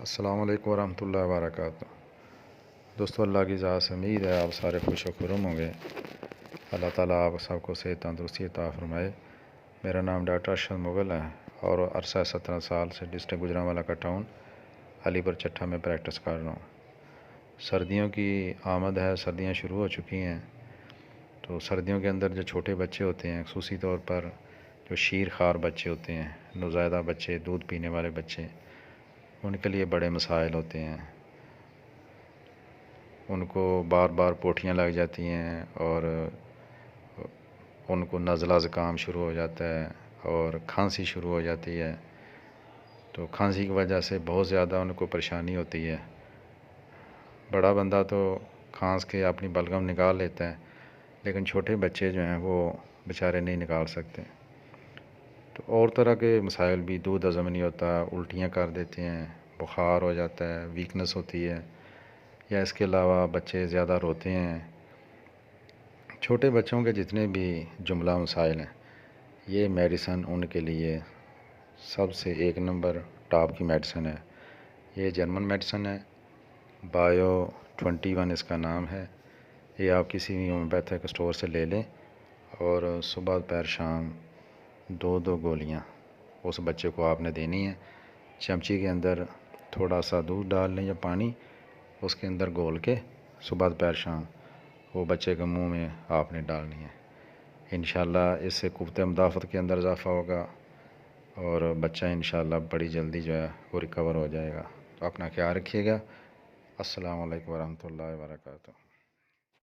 السلام علیکم ورحمۃ اللہ وبرکاتہ۔ دوستو، اللہ کی ذات سے امید ہے آپ سارے خوش و خرم ہوں گے۔ اللہ تعالیٰ آپ سب کو صحت تندرستی عطا فرمائے۔ میرا نام ڈاکٹر ارشد مغل ہے اور عرصہ 17 سال سے ڈسٹرکٹ گوجرانوالہ کا ٹاؤن علی پور چٹھا میں پریکٹس کر رہا ہوں۔ سردیوں کی آمد ہے، سردیاں شروع ہو چکی ہیں، تو سردیوں کے اندر جو چھوٹے بچے ہوتے ہیں، خصوصی طور پر جو شیر خوار بچے ہوتے ہیں، نوزائیدہ بچے، دودھ پینے والے بچے، ان کے لیے بڑے مسائل ہوتے ہیں۔ ان کو بار بار پوٹیاں لگ جاتی ہیں اور ان کو نزلہ زکام شروع ہو جاتا ہے اور کھانسی شروع ہو جاتی ہے۔ تو کھانسی کی وجہ سے بہت زیادہ ان کو پریشانی ہوتی ہے۔ بڑا بندہ تو کھانس کے اپنی بلغم نکال لیتا ہے، لیکن چھوٹے بچے جو ہیں وہ بیچارے نہیں نکال سکتے۔ تو اور طرح کے مسائل بھی، دودھ ہضم نہیں ہوتا، الٹیاں کر دیتے ہیں، بخار ہو جاتا ہے، ویکنس ہوتی ہے، یا اس کے علاوہ بچے زیادہ روتے ہیں۔ چھوٹے بچوں کے جتنے بھی جملہ مسائل ہیں، یہ میڈیسن ان کے لیے سب سے ایک نمبر ٹاپ کی میڈیسن ہے۔ یہ جرمن میڈیسن ہے، بایو 21 اس کا نام ہے۔ یہ آپ کسی بھی ہومیوپیتھک اسٹور سے لے لیں اور صبح دوپہر شام 2 گولیاں اس بچے کو آپ نے دینی ہے۔ چمچی کے اندر تھوڑا سا دودھ ڈال لیں یا پانی، اس کے اندر گھول کے صبح دوپہر شام وہ بچے کے منہ میں آپ نے ڈالنی ہے۔ انشاءاللہ اس سے قوت مدافعت کے اندر اضافہ ہوگا اور بچہ انشاءاللہ بڑی جلدی جو ہے وہ ریکور ہو جائے گا۔ تو اپنا خیال رکھیے گا۔ السلام علیکم ورحمۃ اللہ وبرکاتہ۔